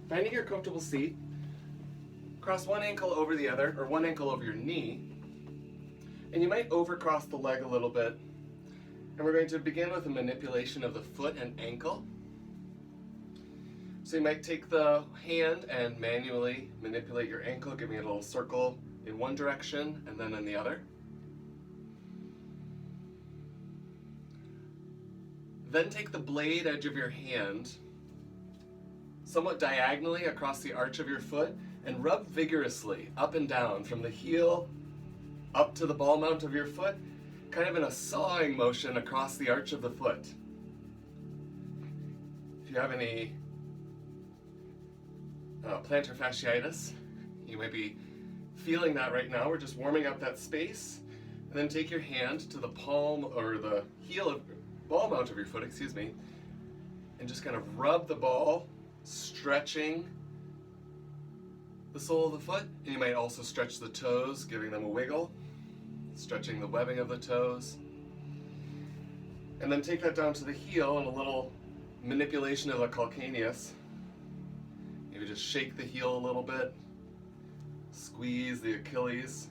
Finding your comfortable seat, cross one ankle over the other, or one ankle over your knee, and you might overcross the leg a little bit. And we're going to begin with a manipulation of the foot and ankle. So you might take the hand and manually manipulate your ankle, giving it a little circle in one direction and then in the other. Then take the blade edge of your hand somewhat diagonally across the arch of your foot and rub vigorously up and down from the heel up to the ball mount of your foot, kind of in a sawing motion across the arch of the foot. If you have any plantar fasciitis, you may be feeling that right now. We're just warming up that space. And then take your hand to the palm or the heel of ball mount of your foot, and just kind of rub the ball, stretching the sole of the foot. And you might also stretch the toes, giving them a wiggle, stretching the webbing of the toes. And then take that down to the heel and a little manipulation of the calcaneus. Maybe just shake the heel a little bit, squeeze the Achilles.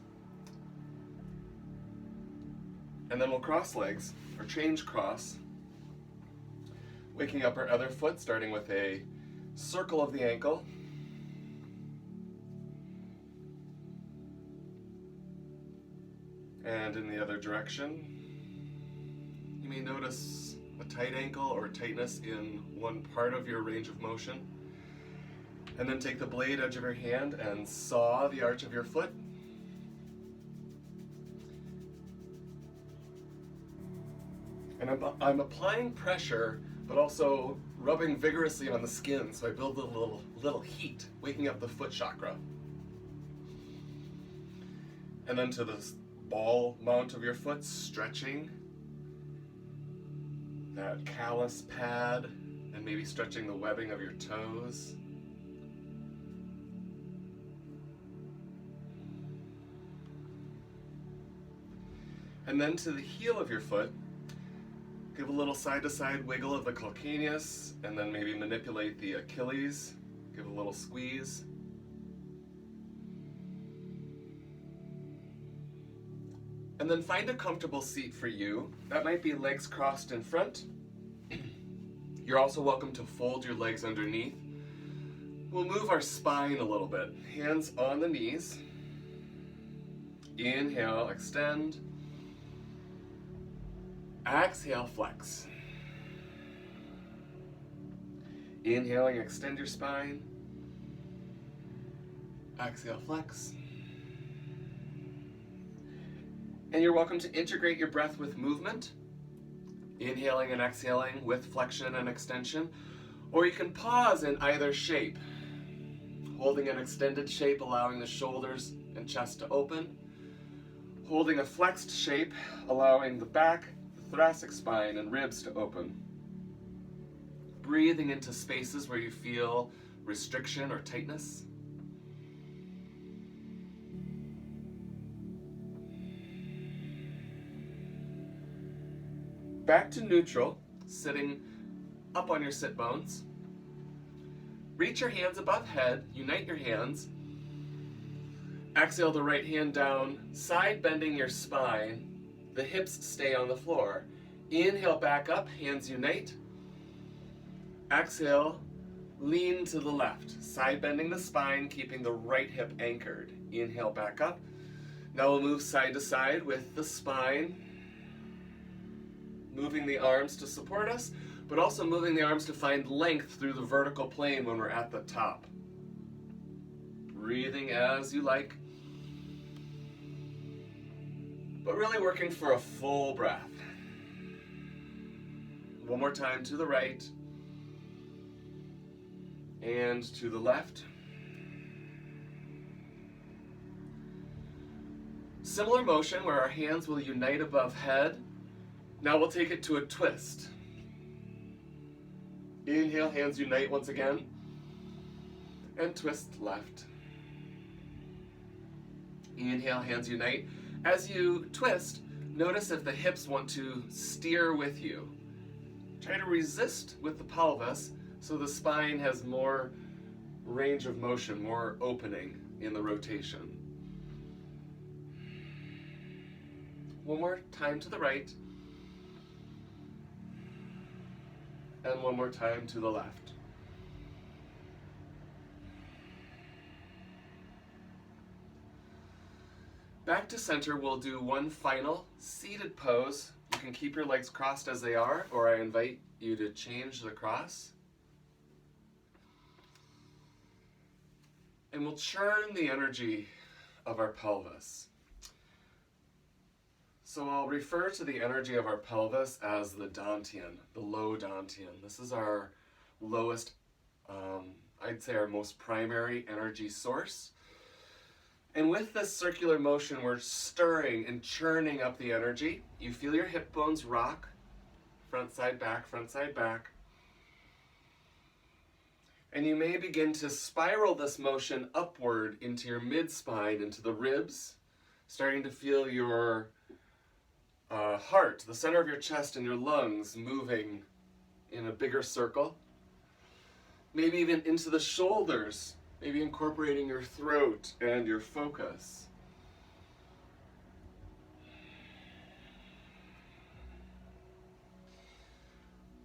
And then we'll cross legs, or change cross, waking up our other foot, starting with a circle of the ankle. And in the other direction, you may notice a tight ankle or tightness in one part of your range of motion. And then take the blade edge of your hand and saw the arch of your foot. And I'm applying pressure, but also rubbing vigorously on the skin, so I build a little heat, waking up the foot chakra. And then to the ball mount of your foot, stretching that callus pad, and maybe stretching the webbing of your toes. And then to the heel of your foot, give a little side-to-side wiggle of the calcaneus, and then maybe manipulate the Achilles, give a little squeeze. And then find a comfortable seat for you. That might be legs crossed in front. You're also welcome to fold your legs underneath. We'll move our spine a little bit. Hands on the knees. Inhale, extend. Exhale, flex. Inhaling, extend your spine. Exhale, flex. And you're welcome to integrate your breath with movement, inhaling and exhaling with flexion and extension, or you can pause in either shape, holding an extended shape, allowing the shoulders and chest to open, holding a flexed shape, allowing the back, thoracic spine, and ribs to open. Breathing into spaces where you feel restriction or tightness. Back to neutral, sitting up on your sit bones. Reach your hands above head, unite your hands. Exhale the right hand down, side bending your spine. The hips stay on the floor. Inhale back up, hands unite. Exhale, lean to the left, side bending the spine, keeping the right hip anchored. Inhale back up. Now we'll move side to side with the spine, moving the arms to support us, but also moving the arms to find length through the vertical plane when we're at the top. Breathing as you like, but really working for a full breath. One more time to the right and to the left. Similar motion where our hands will unite above head. Now we'll take it to a twist. Inhale, hands unite once again, and twist left. Inhale, hands unite. As you twist, notice if the hips want to steer with you. Try to resist with the pelvis so the spine has more range of motion, more opening in the rotation. One more time to the right. And one more time to the left. Back to center, we'll do one final seated pose. You can keep your legs crossed as they are, or I invite you to change the cross. And we'll churn the energy of our pelvis. So I'll refer to the energy of our pelvis as the dantian, the low dantian. This is our lowest, I'd say our most primary energy source. And with this circular motion, we're stirring and churning up the energy. You feel your hip bones rock, front side, back, front side, back. And you may begin to spiral this motion upward into your mid-spine, into the ribs, starting to feel your heart, the center of your chest and your lungs moving in a bigger circle. Maybe even into the shoulders, maybe incorporating your throat and your focus.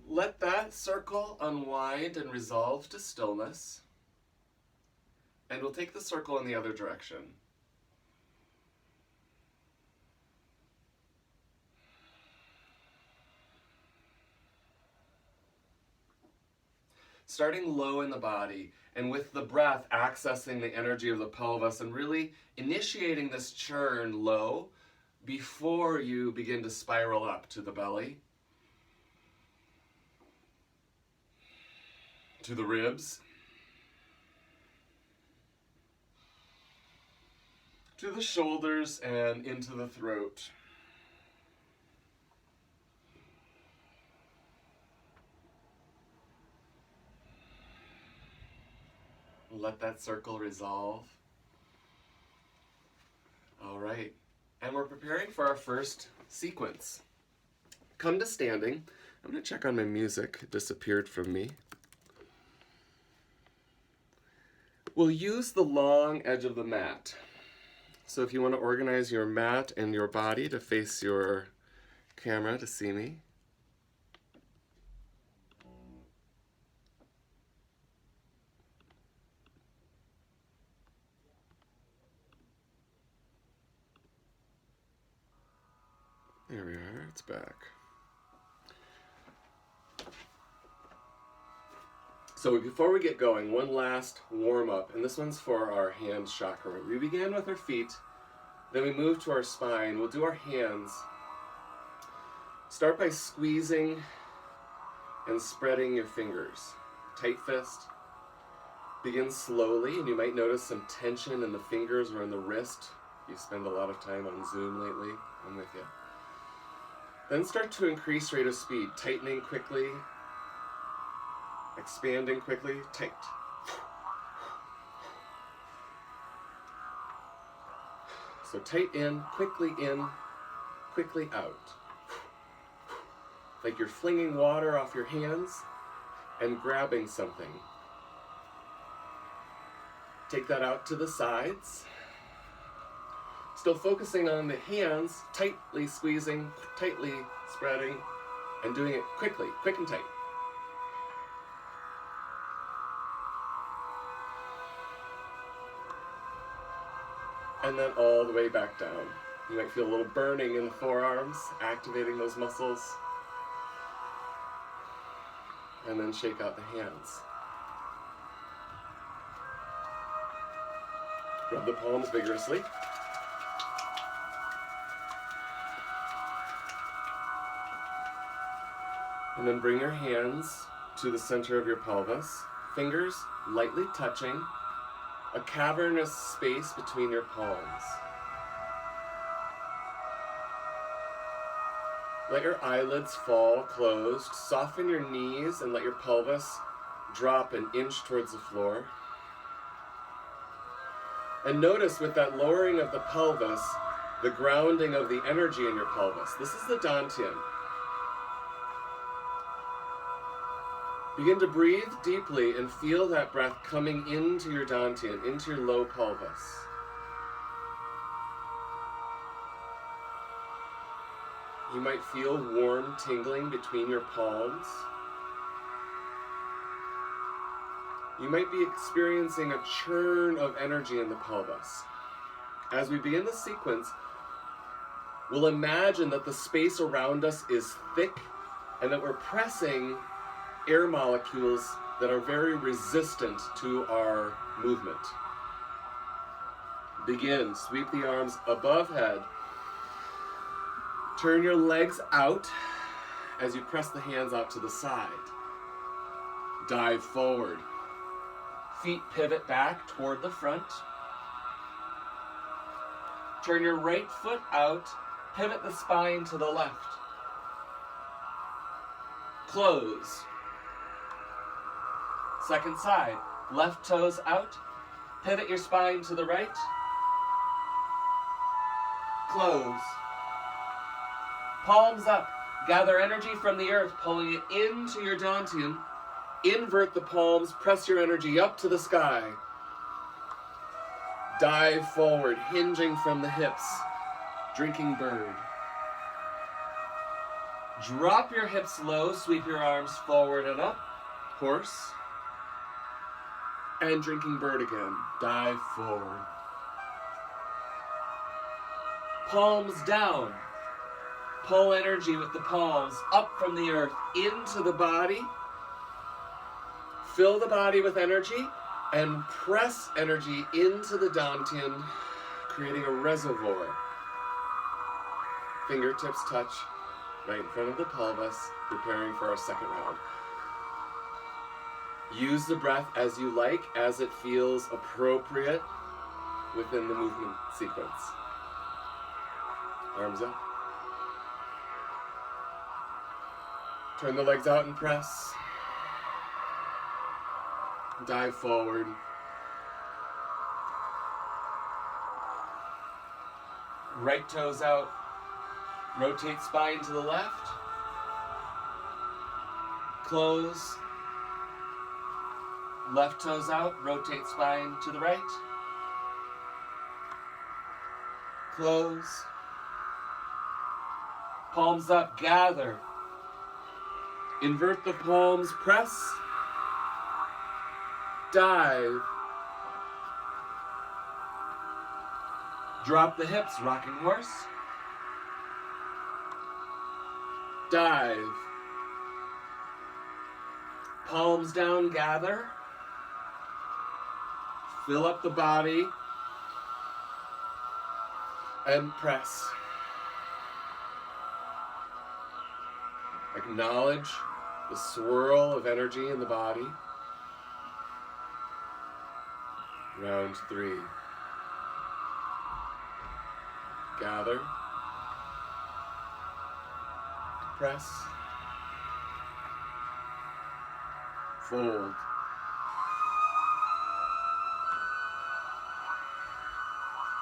Let that circle unwind and resolve to stillness, and we'll take the circle in the other direction. Starting low in the body, and with the breath accessing the energy of the pelvis and really initiating this churn low before you begin to spiral up to the belly, to the ribs, to the shoulders, and into the throat. Let that circle resolve. All right, and we're preparing for our first sequence. Come to standing. I'm going to check on my music. It disappeared from me. We'll use the long edge of the mat. So if you want to organize your mat and your body to face your camera to see me. There we are, it's back. So before we get going, one last warm up, and this one's for our hands chakra. We began with our feet, then we move to our spine. We'll do our hands. Start by squeezing and spreading your fingers. Tight fist. Begin slowly, and you might notice some tension in the fingers or in the wrist. You spend a lot of time on Zoom lately. I'm with you. Then start to increase rate of speed, tightening quickly, expanding quickly, tight. So tight in, quickly out. Like you're flinging water off your hands and grabbing something. Take that out to the sides. Still focusing on the hands, tightly squeezing, tightly spreading, and doing it quickly, quick and tight. And then all the way back down. You might feel a little burning in the forearms, activating those muscles. And then shake out the hands. Rub the palms vigorously. And then bring your hands to the center of your pelvis, fingers lightly touching, a cavernous space between your palms. Let your eyelids fall closed, soften your knees and let your pelvis drop an inch towards the floor. And notice with that lowering of the pelvis, the grounding of the energy in your pelvis. This is the dantian. Begin to breathe deeply and feel that breath coming into your dantian, into your low pelvis. You might feel warm tingling between your palms. You might be experiencing a churn of energy in the pelvis. As we begin the sequence, we'll imagine that the space around us is thick and that we're pressing air molecules that are very resistant to our movement. Begin. Sweep the arms above head. Turn your legs out as you press the hands out to the side. Dive forward. Feet pivot back toward the front. Turn your right foot out. Pivot the spine to the left. Close. Second side. Left toes out. Pivot your spine to the right. Close. Palms up. Gather energy from the earth, pulling it into your dantian. Invert the palms. Press your energy up to the sky. Dive forward, hinging from the hips. Drinking bird. Drop your hips low. Sweep your arms forward and up. Horse. And drinking bird again. Dive forward. Palms down. Pull energy with the palms up from the earth into the body. Fill the body with energy and press energy into the dantian, creating a reservoir. Fingertips touch right in front of the pelvis, preparing for our second round. Use the breath as you like, as it feels appropriate within the movement sequence. Arms up. Turn the legs out and press. Dive forward. Right toes out. Rotate spine to the left. Close. Left toes out. Rotate spine to the right. Close. Palms up. Gather. Invert the palms. Press. Dive. Drop the hips, rocking horse. Dive. Palms down, gather. Fill up the body. And press. Acknowledge the swirl of energy in the body. Round 3. Gather. Press. Fold.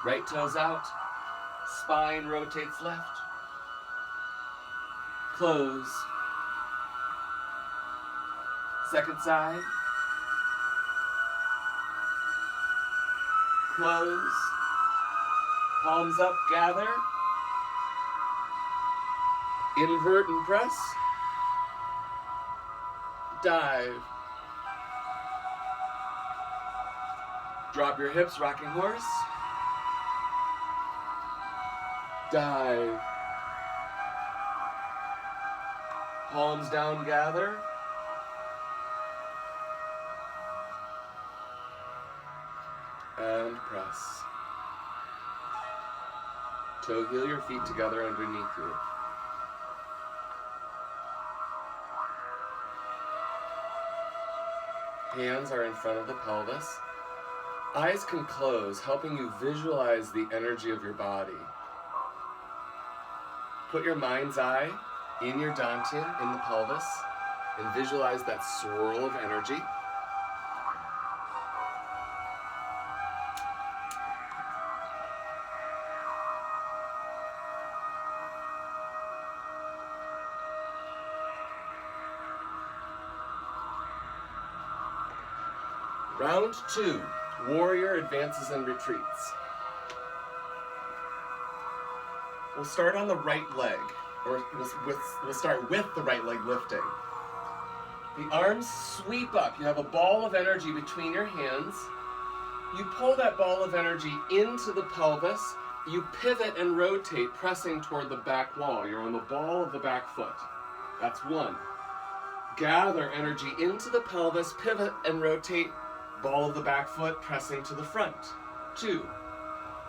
Right toes out. Spine rotates left. Close. Second side. Close. Palms up, gather. Invert and press. Dive. Drop your hips, rocking horse. Dive. Palms down, gather. And press. Toe heel your feet together underneath you. Hands are in front of the pelvis. Eyes can close, helping you visualize the energy of your body. Put your mind's eye in your dantian, in the pelvis, and visualize that swirl of energy. Round 2, warrior advances and retreats. We'll start on the right leg, or we'll start with the right leg lifting. The arms sweep up. You have a ball of energy between your hands. You pull that ball of energy into the pelvis. You pivot and rotate, pressing toward the back wall. You're on the ball of the back foot. That's 1. Gather energy into the pelvis, pivot and rotate, ball of the back foot, pressing to the front. 2.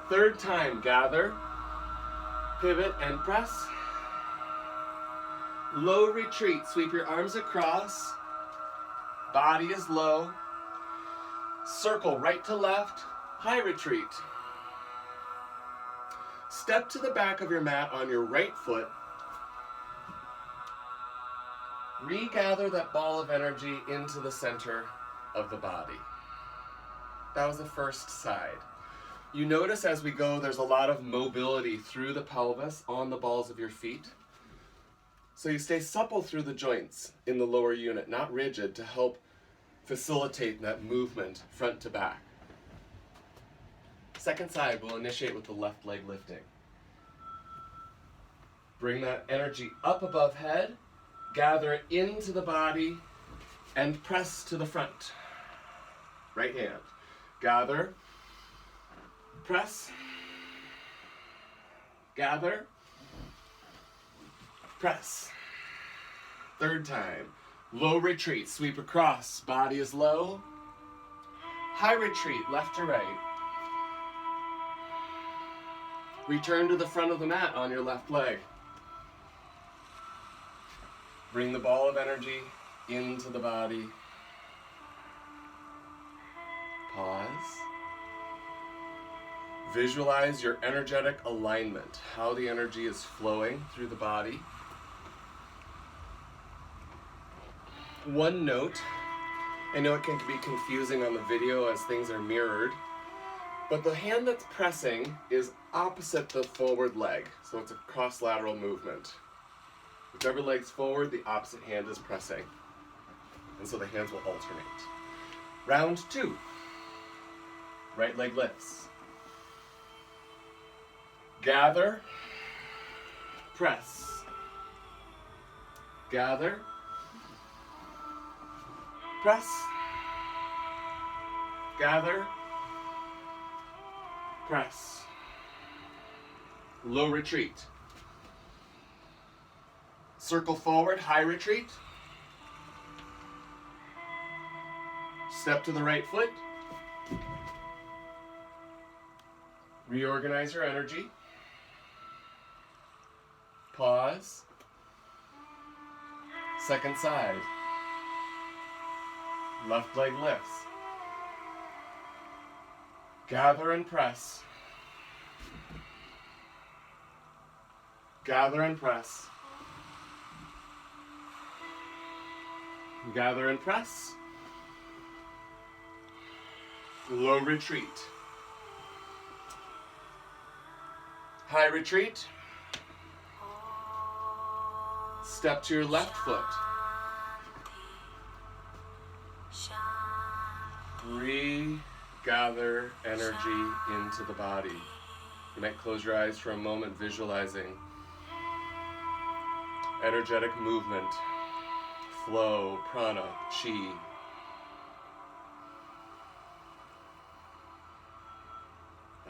Third time, gather, pivot and press. Low retreat, sweep your arms across. Body is low. Circle right to left, high retreat. Step to the back of your mat on your right foot. Regather that ball of energy into the center of the body. That was the first side. You notice as we go, there's a lot of mobility through the pelvis on the balls of your feet. So you stay supple through the joints in the lower unit, not rigid, to help facilitate that movement front to back. Second side, we'll initiate with the left leg lifting. Bring that energy up above head, gather it into the body, and press to the front. Right hand. Gather, press, gather, press. Third time. Low retreat, sweep across, body is low. High retreat, left to right. Return to the front of the mat on your left leg. Bring the ball of energy into the body. Pause. Visualize your energetic alignment, how the energy is flowing through the body. One note, I know it can be confusing on the video as things are mirrored, but the hand that's pressing is opposite the forward leg, so it's a cross-lateral movement. Whichever leg's forward, the opposite hand is pressing, and so the hands will alternate. Round 2, right leg lifts. Gather, press, gather, press, gather, press. Low retreat. Circle forward, high retreat. Step to the right foot. Reorganize your energy. Pause. Second side. Left leg lifts. Gather and press. Gather and press. Gather and press. Low retreat. High retreat. Step to your left foot. Regather energy into the body. You might close your eyes for a moment, visualizing energetic movement, flow, prana, chi.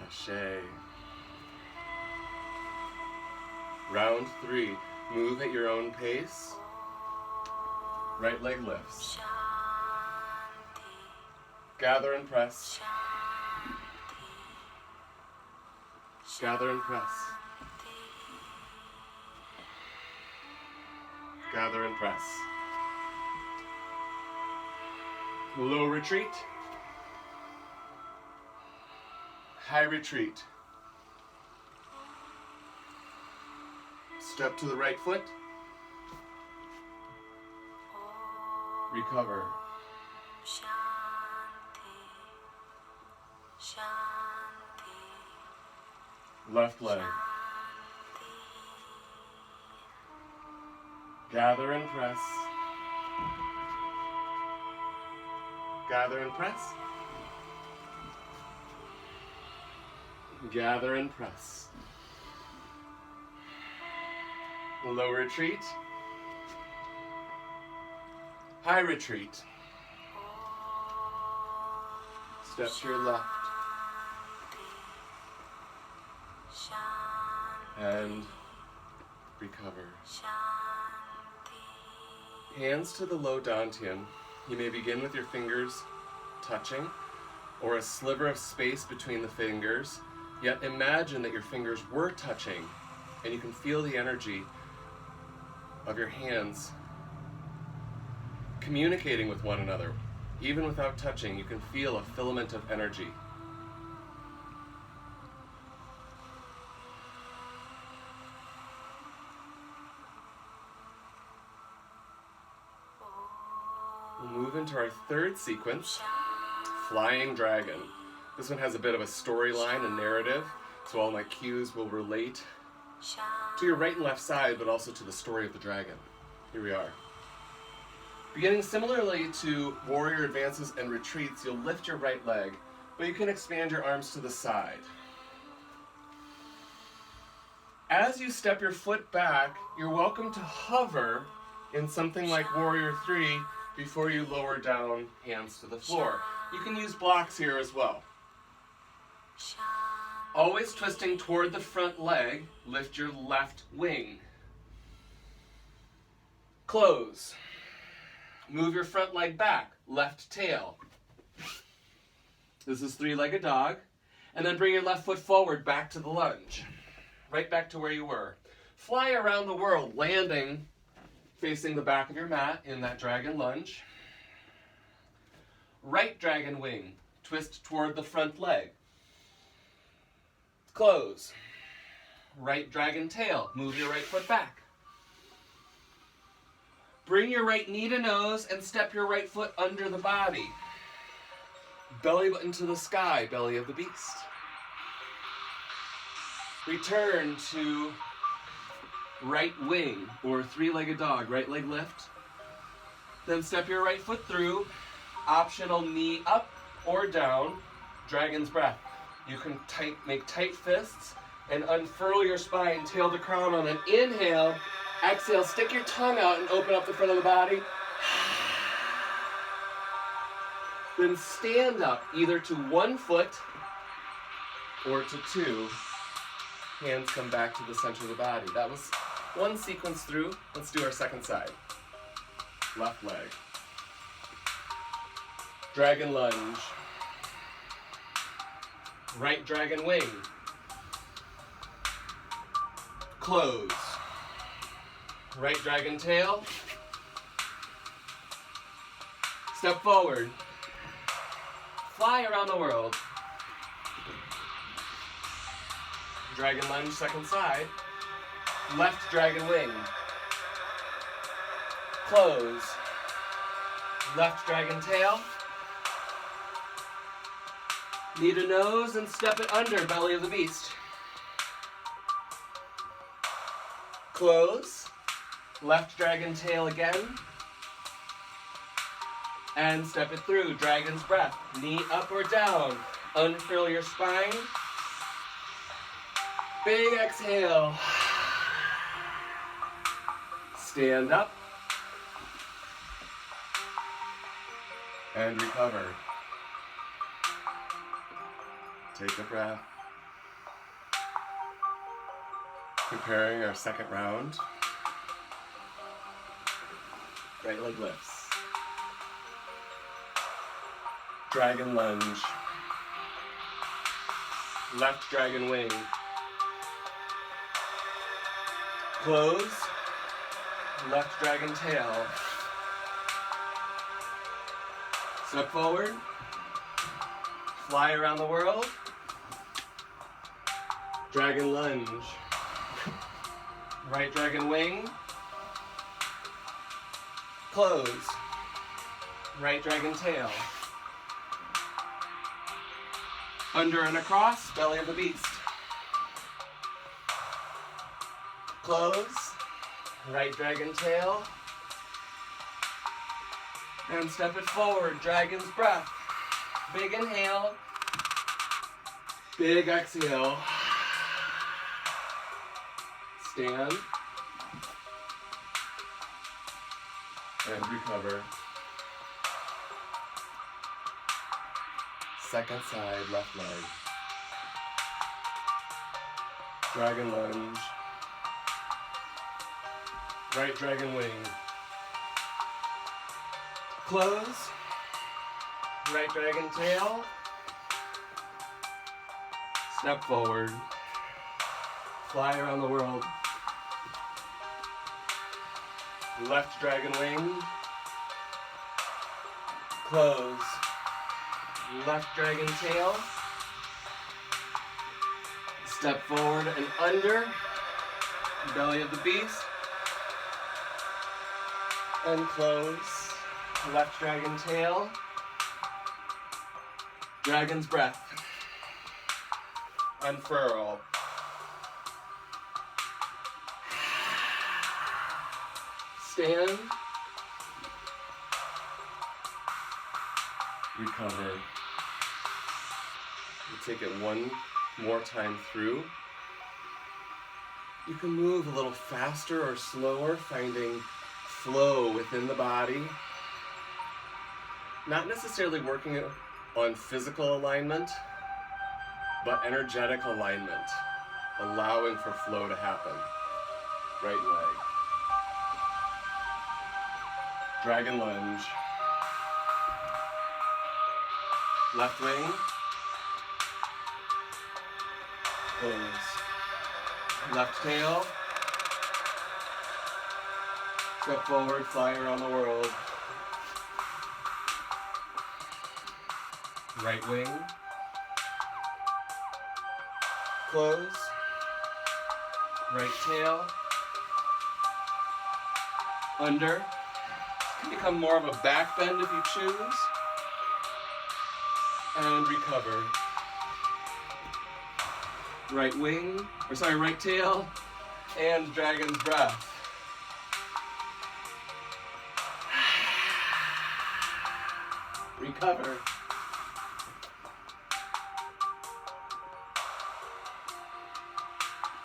Ashe. Round 3. Move at your own pace. Right leg lifts. Gather and press. Gather and press. Gather and press. Low retreat. High retreat. Step to the right foot. Recover. Left leg. Gather and press. Gather and press. Gather and press. Low retreat. High retreat. Step to your left. And recover. Hands to the low dantian. You may begin with your fingers touching, or a sliver of space between the fingers, yet imagine that your fingers were touching, and you can feel the energy of your hands communicating with one another. Even without touching, you can feel a filament of energy. We'll move into our third sequence, Flying Dragon. This one has a bit of a storyline and narrative, so all my cues will relate to your right and left side, but also to the story of the dragon. Here we are. Beginning similarly to warrior advances and retreats, you'll lift your right leg, but you can expand your arms to the side. As you step your foot back, you're welcome to hover in something like Warrior 3 before you lower down, hands to the floor. You can use blocks here as well. Always twisting toward the front leg, lift your left wing. Close. Move your front leg back, left tail. This is three-legged dog. And then bring your left foot forward, back to the lunge. Right back to where you were. Fly around the world, landing facing the back of your mat in that dragon lunge. Right dragon wing, twist toward the front leg. Close. Right dragon tail, move your right foot back. Bring your right knee to nose and step your right foot under the body. Belly button to the sky, belly of the beast. Return to right wing or three-legged dog, right leg lift. Then step your right foot through, optional knee up or down, dragon's breath. You can make tight fists and unfurl your spine, tail to crown on an inhale. Exhale, stick your tongue out and open up the front of the body. Then stand up either to one foot or to two. Hands come back to the center of the body. That was one sequence through. Let's do our second side. Left leg. Dragon lunge. Right dragon wing. Close. Right dragon tail. Step forward. Fly around the world. Dragon lunge, second side. Left dragon wing. Close. Left dragon tail. Knee to nose and step it under, belly of the beast. Close. Left dragon tail again. And step it through, dragon's breath. Knee up or down. Unfurl your spine. Big exhale. Stand up. And recover. Take a breath. Preparing our second round. Right leg lifts. Dragon lunge. Left dragon wing. Close. Left dragon tail. Step forward. Fly around the world. Dragon lunge. Right dragon wing. Close. Right dragon tail. Under and across, belly of the beast. Close. Right dragon tail. And step it forward, dragon's breath. Big inhale. Big exhale. Stand. And recover. Second side, left leg. Dragon lunge. Right dragon wing. Close. Right dragon tail. Step forward. Fly around the world. Left dragon wing. Close. Left dragon tail. Step forward and under. Belly of the beast. And close. Left dragon tail. Dragon's breath. Unfurl. Stand. Recover. You take it one more time through. You can move a little faster or slower, finding flow within the body. Not necessarily working on physical alignment, but energetic alignment, allowing for flow to happen. Right leg. Dragon lunge. Left wing. Close. Left tail. Step forward, fly around the world. Right wing. Close. Right tail. Under. Can become more of a back bend if you choose. And recover. Right wing, right tail, and dragon's breath. Recover.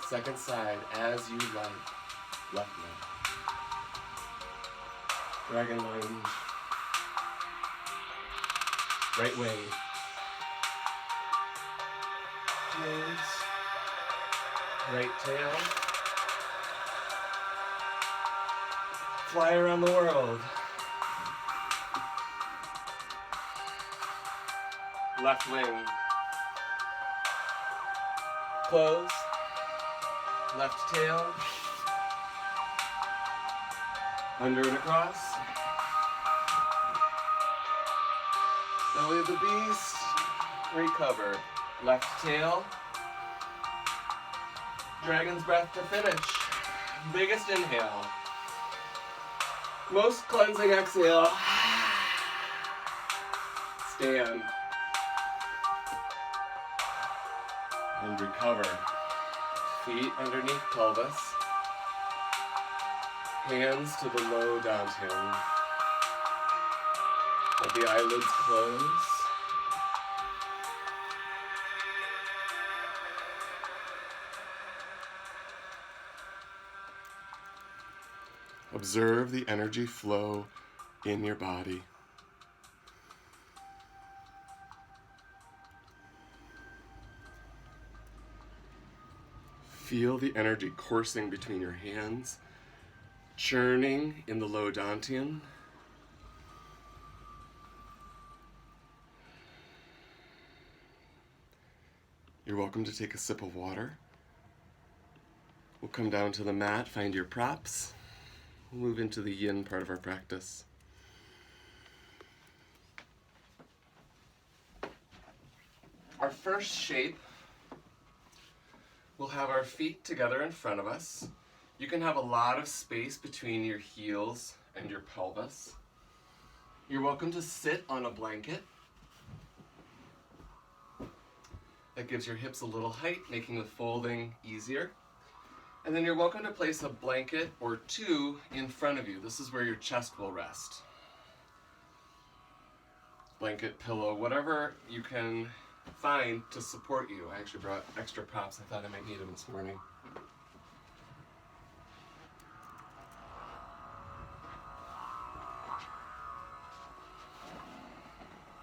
Second side, as you like. Left leg. Dragon lunge. Right wing. Close. Right tail. Fly around the world. Left wing. Close. Left tail. Under and across. Belly of the beast. Recover. Left tail. Dragon's breath to finish. Biggest inhale. Most cleansing exhale. Stand. And recover. Feet underneath pelvis. Hands to the low dantian. Let the eyelids close. Observe the energy flow in your body. Feel the energy coursing between your hands, churning in the low dantian. You're welcome to take a sip of water. We'll come down to the mat, find your props. We'll move into the yin part of our practice. Our first shape, we'll have our feet together in front of us. You can have a lot of space between your heels and your pelvis. You're welcome to sit on a blanket. That gives your hips a little height, making the folding easier. And then you're welcome to place a blanket or two in front of you. This is where your chest will rest. Blanket, pillow, whatever you can find to support you. I actually brought extra props. I thought I might need them this morning.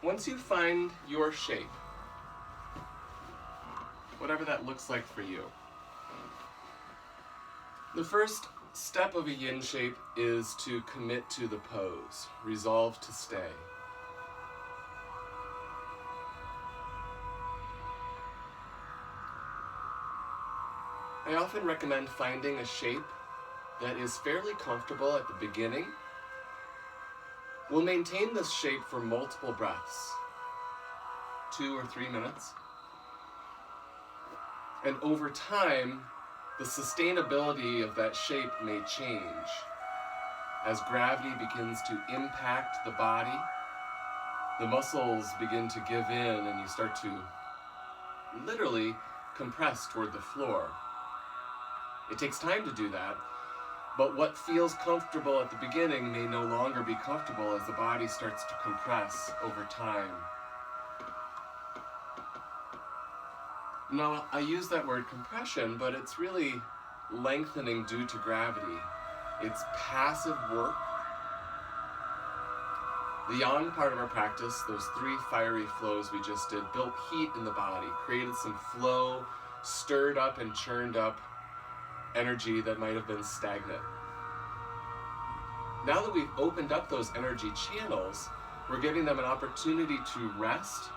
Once you find your shape, whatever that looks like for you, the first step of a yin shape is to commit to the pose, resolve to stay. I often recommend finding a shape that is fairly comfortable at the beginning. We'll maintain this shape for multiple breaths, 2 or 3 minutes. And over time, the sustainability of that shape may change as gravity begins to impact the body, the muscles begin to give in, and you start to literally compress toward the floor. It takes time to do that, but what feels comfortable at the beginning may no longer be comfortable as the body starts to compress over time. Now, I use that word compression, but it's really lengthening due to gravity. It's passive work. The yang part of our practice, those 3 fiery flows we just did, built heat in the body, created some flow, stirred up and churned up energy that might have been stagnant. Now that we've opened up those energy channels, we're giving them an opportunity to rest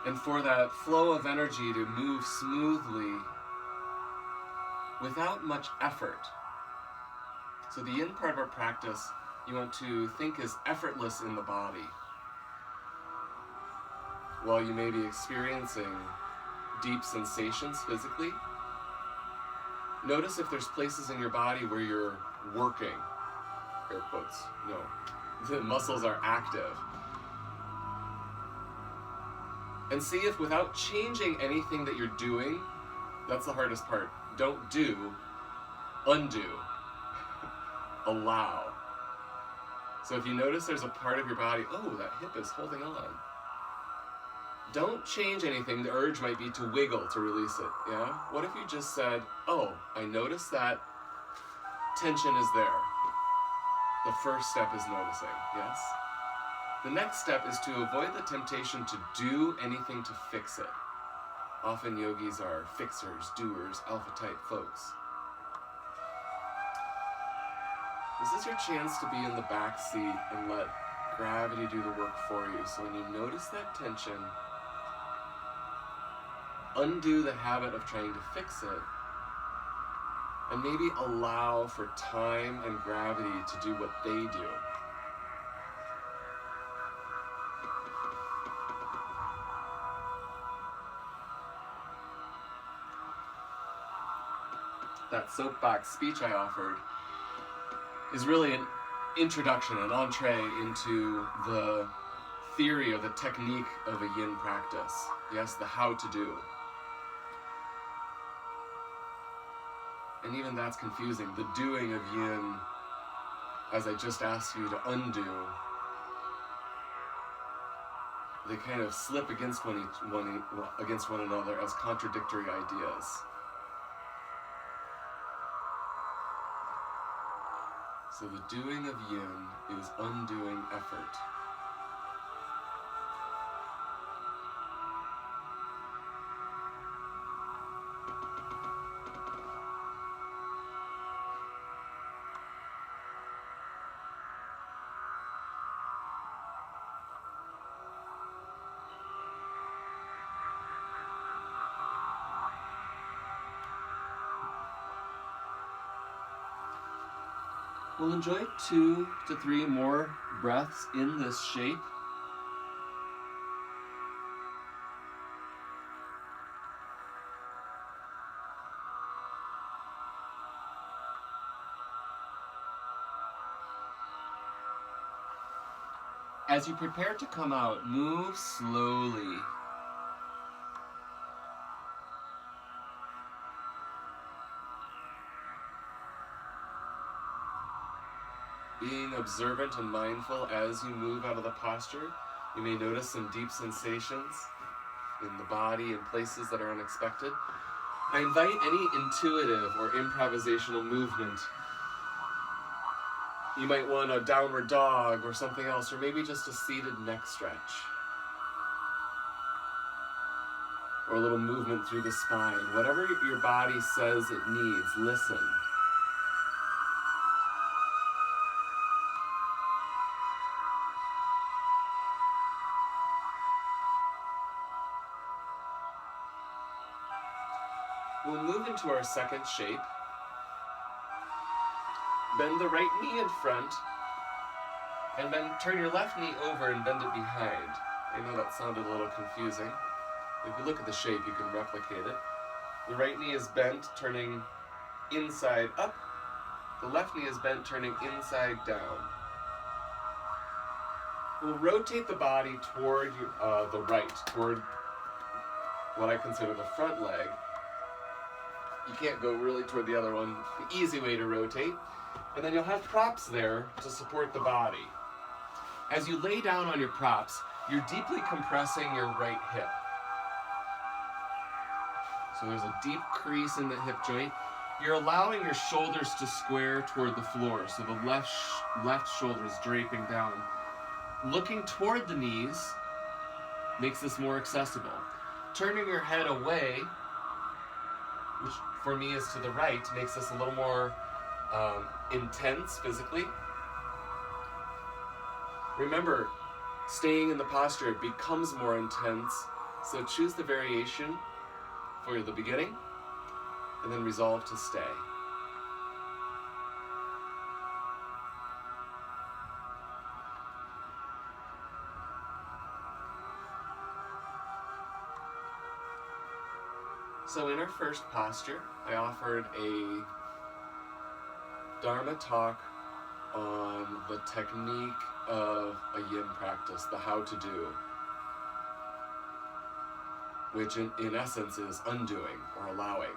and for that flow of energy to move smoothly without much effort. So the yin part of our practice, you want to think is effortless in the body. While you may be experiencing deep sensations physically, notice if there's places in your body where you're working. Air quotes, no. The muscles are active. And see if without changing anything that you're doing, that's the hardest part. Don't do, undo, allow. So if you notice there's a part of your body, oh, that hip is holding on. Don't change anything. The urge might be to wiggle to release it, yeah? What if you just said, oh, I noticed that tension is there. The first step is noticing, yes? The next step is to avoid the temptation to do anything to fix it. Often yogis are fixers, doers, alpha-type folks. This is your chance to be in the back seat and let gravity do the work for you. So when you notice that tension, undo the habit of trying to fix it, and maybe allow for time and gravity to do what they do. That soapbox speech I offered is really an introduction, an entree into the theory or the technique of a yin practice. Yes, the how to do. And even that's confusing. The doing of yin, as I just asked you to undo, they kind of slip against one another as contradictory ideas. So the doing of yin is undoing effort. We'll enjoy 2 to 3 more breaths in this shape. As you prepare to come out, move slowly. Being observant and mindful as you move out of the posture. You may notice some deep sensations. in the body in places that are unexpected. I invite any intuitive or improvisational movement. You might want a downward dog or something else, or maybe just a seated neck stretch. Or a little movement through the spine. Whatever your body says it needs, listen. We'll move into our second shape. Bend the right knee in front, and then turn your left knee over and bend it behind. I know that sounded a little confusing. If you look at the shape, you can replicate it. The right knee is bent, turning inside up. The left knee is bent, turning inside down. We'll rotate the body toward the right, toward what I consider the front leg. You can't go really toward the other one. The easy way to rotate. And then you'll have props there to support the body. As you lay down on your props, you're deeply compressing your right hip. So there's a deep crease in the hip joint. You're allowing your shoulders to square toward the floor, so the left shoulder is draping down. Looking toward the knees makes this more accessible. Turning your head away, which for me is to the right, makes this a little more intense physically. Remember, staying in the posture becomes more intense, so choose the variation for the beginning, and then resolve to stay. So in our first posture, I offered a Dharma talk on the technique of a Yin practice, the how to do, which in essence is undoing or allowing.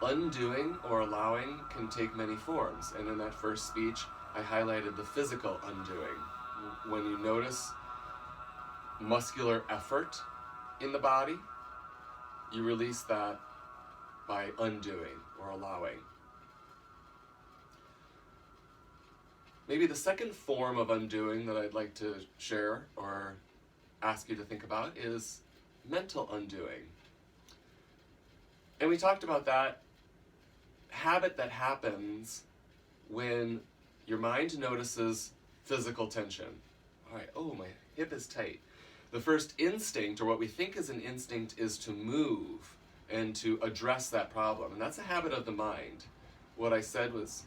Undoing or allowing can take many forms, and in that first speech, I highlighted the physical undoing. When you notice muscular effort in the body, you release that by undoing or allowing. Maybe the second form of undoing that I'd like to share or ask you to think about is mental undoing. And we talked about that habit that happens when your mind notices physical tension. All right, oh, my hip is tight. The first instinct, or what we think is an instinct, is to move and to address that problem. And that's a habit of the mind. What I said was,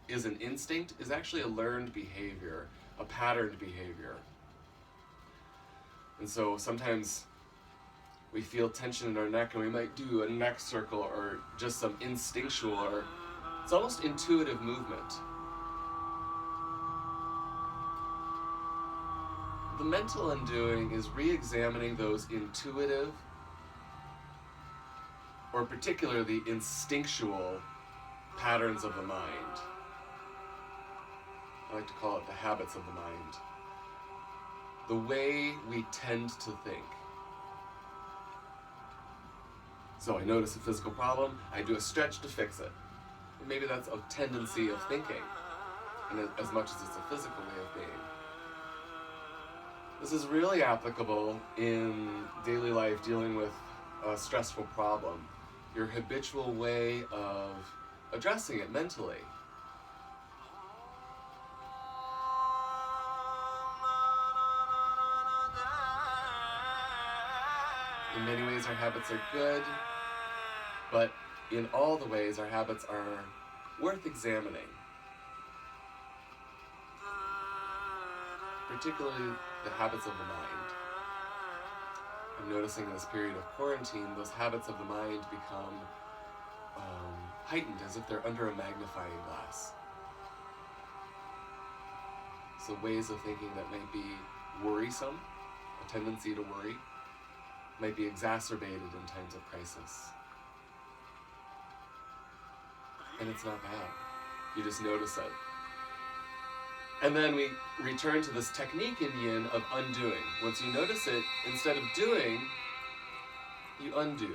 is an instinct, is actually a learned behavior, a patterned behavior. And so sometimes we feel tension in our neck and we might do a neck circle or just some instinctual, or it's almost intuitive movement. The mental undoing is re-examining those intuitive or particularly instinctual patterns of the mind. I like to call it the habits of the mind. The way we tend to think. So I notice a physical problem, I do a stretch to fix it. And maybe that's a tendency of thinking, and as much as it's a physical way of being. This is really applicable in daily life dealing with a stressful problem. Your habitual way of addressing it mentally. In many ways our habits are good, but in all the ways our habits are worth examining. Particularly the habits of the mind. I'm noticing in this period of quarantine, those habits of the mind become heightened, as if they're under a magnifying glass. So ways of thinking that might be worrisome, a tendency to worry, might be exacerbated in times of crisis. And it's not bad. You just notice it. And then we return to this technique in Yin of undoing. Once you notice it, instead of doing, you undo.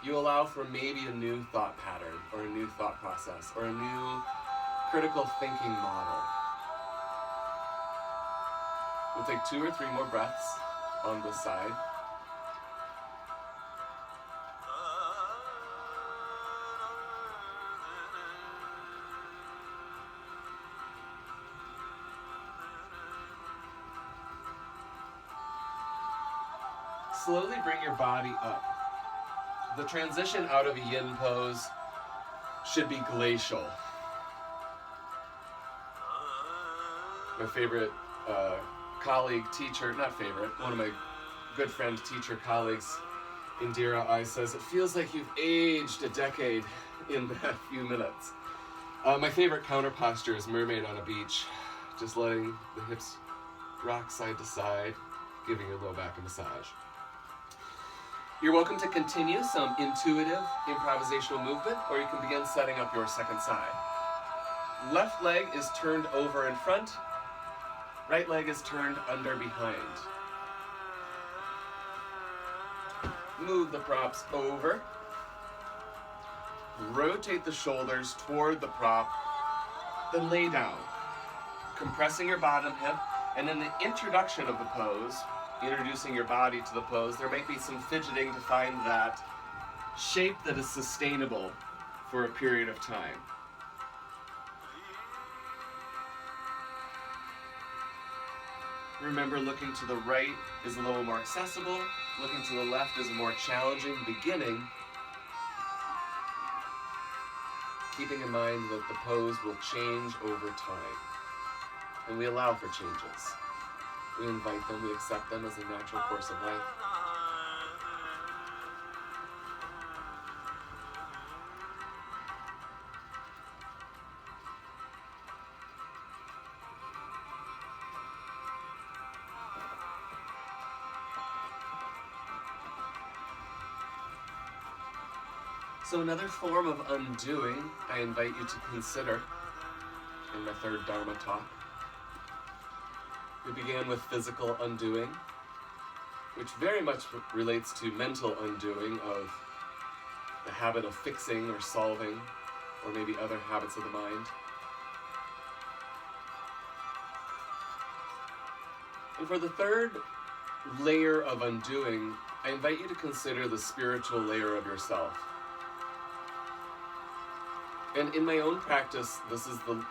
You allow for maybe a new thought pattern, or a new thought process, or a new critical thinking model. We'll take 2 or 3 more breaths on this side. Slowly bring your body up. The transition out of a Yin pose should be glacial. My favorite colleague, teacher, not favorite, one of my good friend, teacher, colleagues, Indira I says, it feels like you've aged a decade in that few minutes. My favorite counter posture is mermaid on a beach, just letting the hips rock side to side, giving your low back a massage. You're welcome to continue some intuitive improvisational movement, or you can begin setting up your second side. Left leg is turned over in front, right leg is turned under behind. Move the props over. Rotate the shoulders toward the prop, then lay down, compressing your bottom hip, and in the introduction of the pose, introducing your body to the pose, there might be some fidgeting to find that shape that is sustainable for a period of time. Remember, looking to the right is a little more accessible, looking to the left is a more challenging beginning, keeping in mind that the pose will change over time, and we allow for changes. We invite them, we accept them as a natural course of life. So another form of undoing I invite you to consider in my third Dharma talk. We began with physical undoing, which very much relates to mental undoing of the habit of fixing or solving, or maybe other habits of the mind. And for the third layer of undoing, I invite you to consider the spiritual layer of yourself. And in my own practice, this is the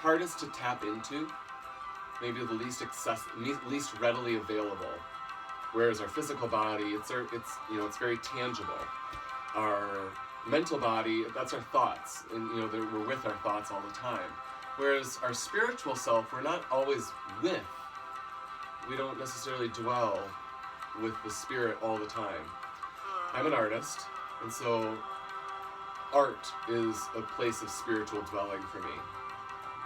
hardest to tap into, maybe the least readily available. Whereas our physical body, it's very tangible. Our mental body, that's our thoughts, and we're with our thoughts all the time. Whereas our spiritual self, we're not always with. We don't necessarily dwell with the spirit all the time. I'm an artist, and so art is a place of spiritual dwelling for me,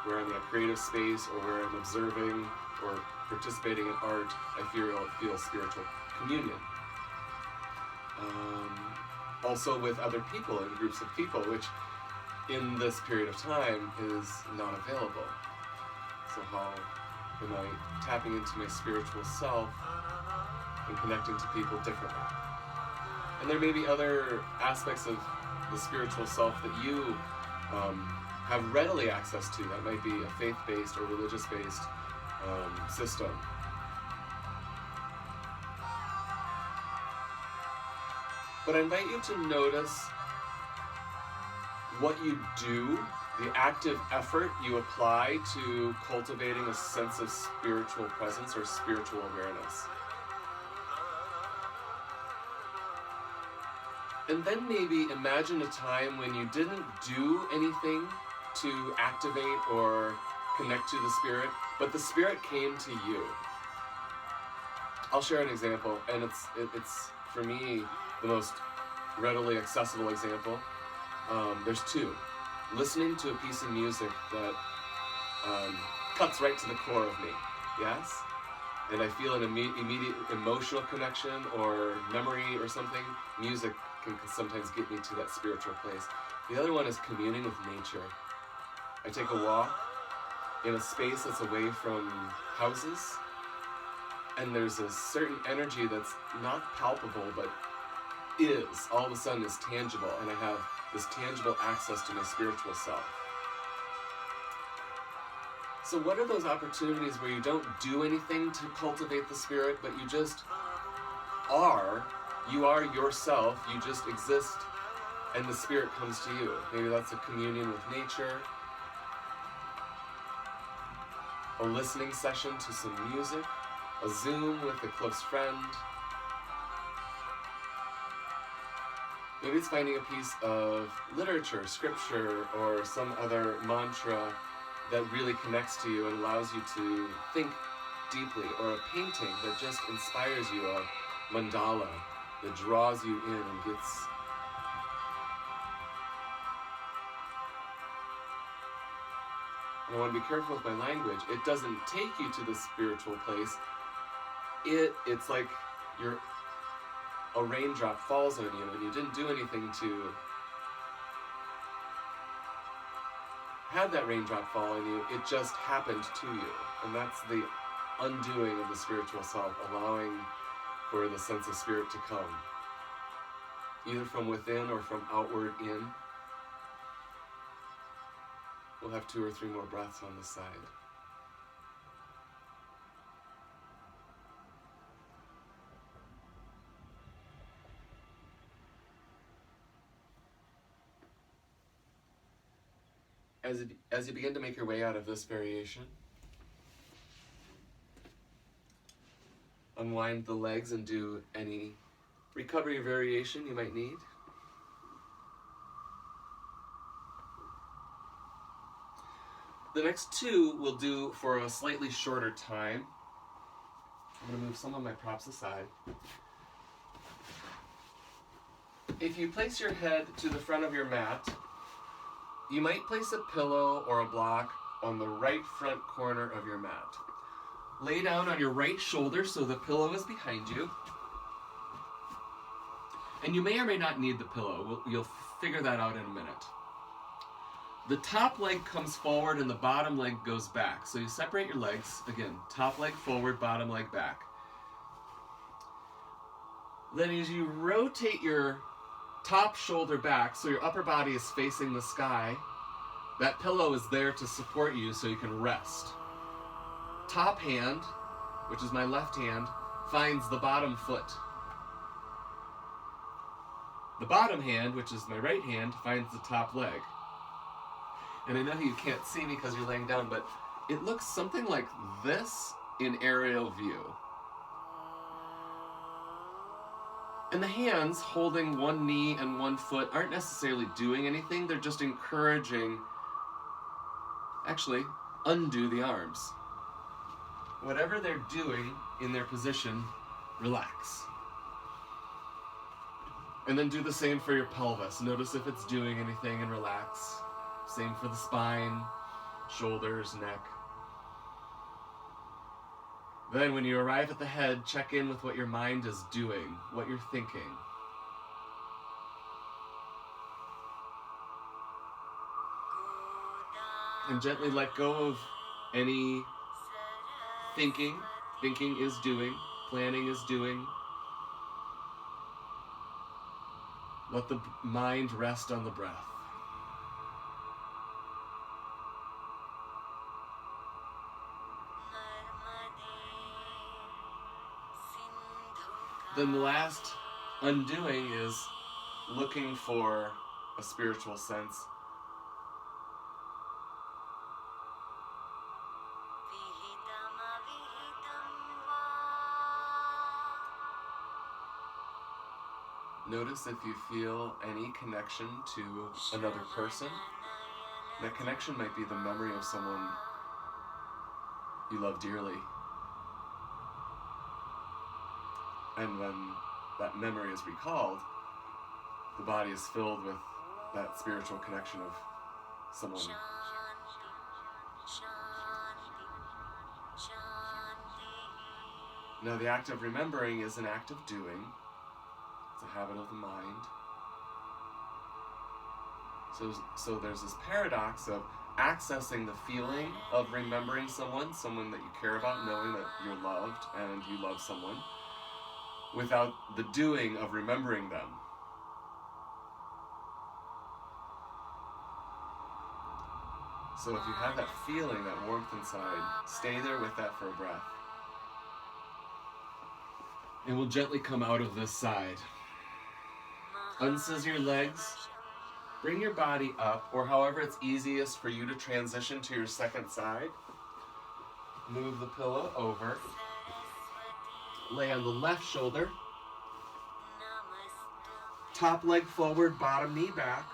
where I'm in a creative space or where I'm observing or participating in art, I feel spiritual communion. Also with other people and groups of people, which in this period of time is not available. So how am I tapping into my spiritual self and connecting to people differently? And there may be other aspects of the spiritual self that you have readily access to. That might be a faith-based or religious-based system. But I invite you to notice what you do, the active effort you apply to cultivating a sense of spiritual presence or spiritual awareness. And then maybe imagine a time when you didn't do anything to activate or connect to the spirit, but the spirit came to you. I'll share an example, and it's for me the most readily accessible example. There's two. Listening to a piece of music that cuts right to the core of me, yes? And I feel an immediate emotional connection or memory or something. Music can sometimes get me to that spiritual place. The other one is communing with nature. I take a walk in a space that's away from houses, and there's a certain energy that's not palpable, but all of a sudden is tangible, and I have this tangible access to my spiritual self. So what are those opportunities where you don't do anything to cultivate the spirit, but you just are? You are yourself, you just exist, and the spirit comes to you. Maybe that's a communion with nature, a listening session to some music, a Zoom with a close friend. Maybe it's finding a piece of literature, scripture, or some other mantra that really connects to you and allows you to think deeply, or a painting that just inspires you, a mandala that draws you in and gets... And I want to be careful with my language. It doesn't take you to the spiritual place. It's like a raindrop falls on you and you didn't do anything to have that raindrop fall on you. It just happened to you. And that's the undoing of the spiritual self, allowing for the sense of spirit to come, either from within or from outward in. We'll have 2 or 3 more breaths on this side. As you begin to make your way out of this variation, unwind the legs and do any recovery or variation you might need. The next 2 we'll do for a slightly shorter time. I'm going to move some of my props aside. If you place your head to the front of your mat, you might place a pillow or a block on the right front corner of your mat. Lay down on your right shoulder so the pillow is behind you. And you may or may not need the pillow. You'll figure that out in a minute. The top leg comes forward and the bottom leg goes back. So you separate your legs. Again, top leg forward, bottom leg back. Then as you rotate your top shoulder back so your upper body is facing the sky, that pillow is there to support you so you can rest. Top hand, which is my left hand, finds the bottom foot. The bottom hand, which is my right hand, finds the top leg. And I know you can't see me because you're laying down, but it looks something like this in aerial view. And the hands holding one knee and one foot aren't necessarily doing anything, they're just encouraging, actually, undo the arms. Whatever they're doing in their position, relax. And then do the same for your pelvis. Notice if it's doing anything and relax. Same for the spine, shoulders, neck. Then when you arrive at the head, check in with what your mind is doing, what you're thinking. And gently let go of any thinking. Thinking is doing, planning is doing. Let the mind rest on the breath. Then the last undoing is looking for a spiritual sense. Notice if you feel any connection to another person. That connection might be the memory of someone you love dearly. And when that memory is recalled, the body is filled with that spiritual connection of someone. Now the act of remembering is an act of doing. It's a habit of the mind. So there's this paradox of accessing the feeling of remembering someone that you care about, knowing that you're loved and you love someone, without the doing of remembering them. So if you have that feeling, that warmth inside, stay there with that for a breath. And we'll gently come out of this side. Unscissor your legs. Bring your body up, or however it's easiest for you to transition to your second side. Move the pillow over. Lay on the left shoulder. Top leg forward, bottom knee back.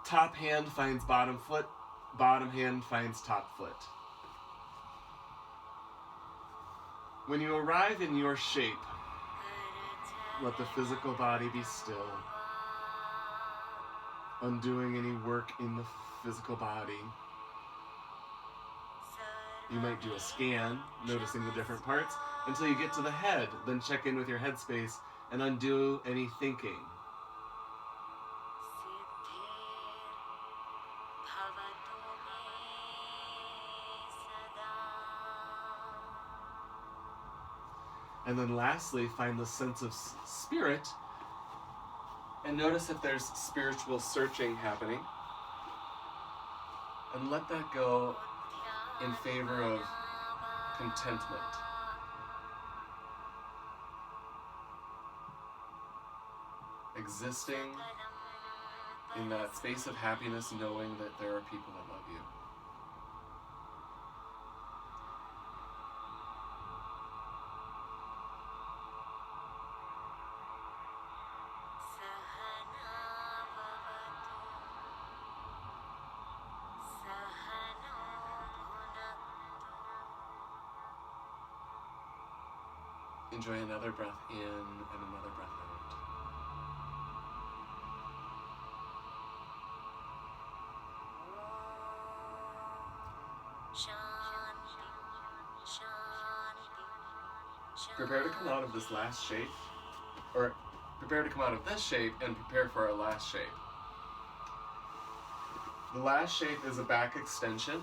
Top hand finds bottom foot, bottom hand finds top foot. When you arrive in your shape, let the physical body be still, undoing any work in the physical body. You might do a scan, noticing the different parts, until you get to the head, then check in with your headspace and undo any thinking. And then lastly, find the sense of spirit and notice if there's spiritual searching happening. And let that go in favor of contentment. Existing in that space of happiness, knowing that there are people that love you. Enjoy another breath in and another breath out. Prepare to come out of this last shape, or prepare to come out of this shape and prepare for our last shape. The last shape is a back extension.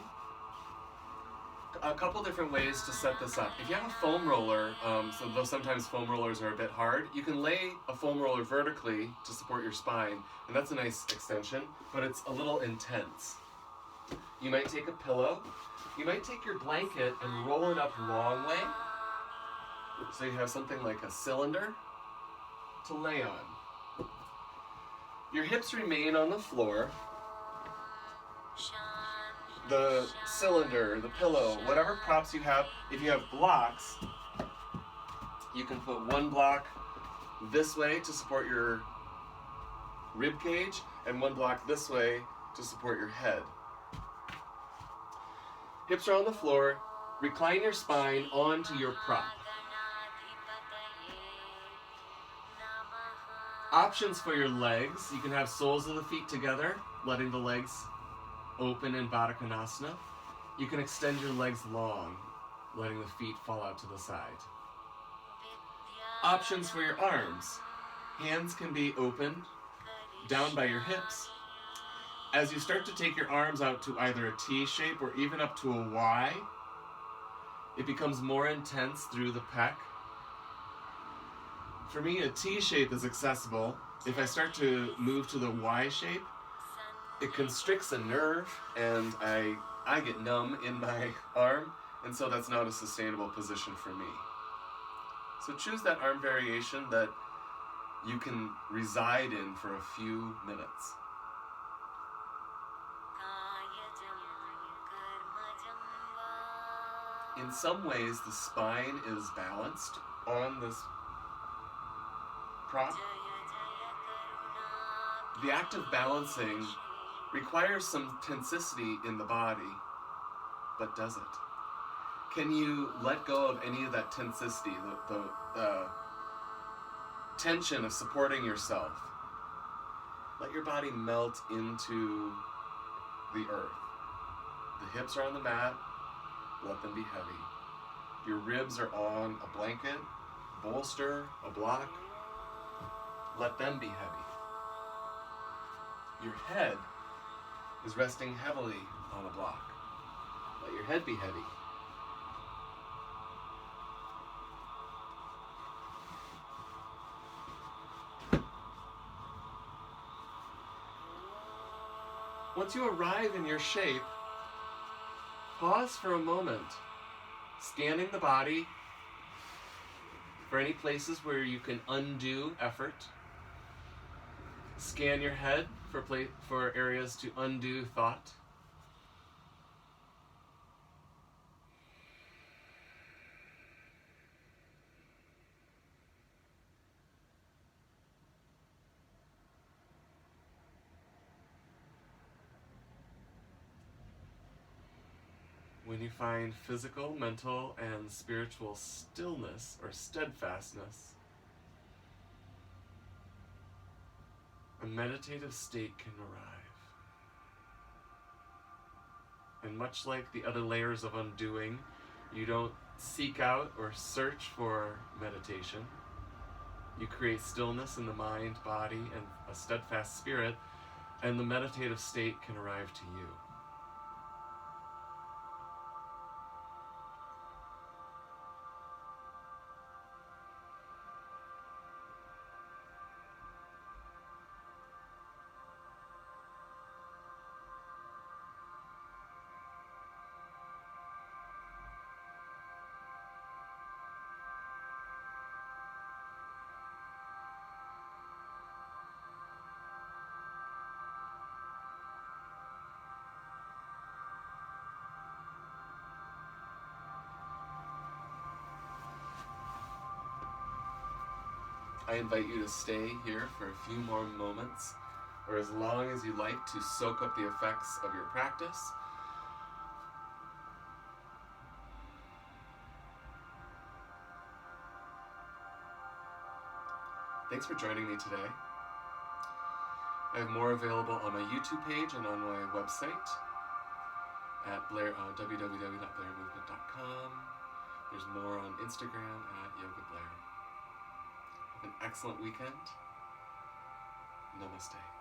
A couple different ways to set this up. If you have a foam roller, so though sometimes foam rollers are a bit hard, you can lay a foam roller vertically to support your spine, and that's a nice extension, but it's a little intense. You might take a pillow, you might take your blanket and roll it up long way, so you have something like a cylinder to lay on. Your hips remain on the floor. The cylinder, the pillow, whatever props you have, if you have blocks, you can put one block this way to support your rib cage and one block this way to support your head. Hips are on the floor. Recline your spine onto your prop. Options for your legs. You can have soles of the feet together, letting the legs open in Baddha Konasana. You can extend your legs long, letting the feet fall out to the side. Options for your arms. Hands can be opened down by your hips. As you start to take your arms out to either a T shape or even up to a Y, it becomes more intense through the pec. For me, a T shape is accessible. If I start to move to the Y shape, it constricts a nerve and I get numb in my arm, and so that's not a sustainable position for me. So choose that arm variation that you can reside in for a few minutes. In some ways, the spine is balanced on this prop. The act of balancing requires some tensity in the body, but does it? Can you let go of any of that tensity, the tension of supporting yourself? Let your body melt into the earth. The hips are on the mat, let them be heavy. Your ribs are on a blanket, bolster, a block, let them be heavy. Your head is resting heavily on a block. Let your head be heavy. Once you arrive in your shape, pause for a moment, scanning the body for any places where you can undo effort. Scan your head for areas to undo thought. When you find physical, mental, and spiritual stillness or steadfastness, a meditative state can arrive. And much like the other layers of undoing, you don't seek out or search for meditation. You create stillness in the mind, body, and a steadfast spirit, and the meditative state can arrive to you. I invite you to stay here for a few more moments, or as long as you like, to soak up the effects of your practice. Thanks for joining me today. I have more available on my YouTube page and on my website at Blair, www.blairmovement.com. There's more on Instagram at Yoga Blair. Have an excellent weekend. Namaste.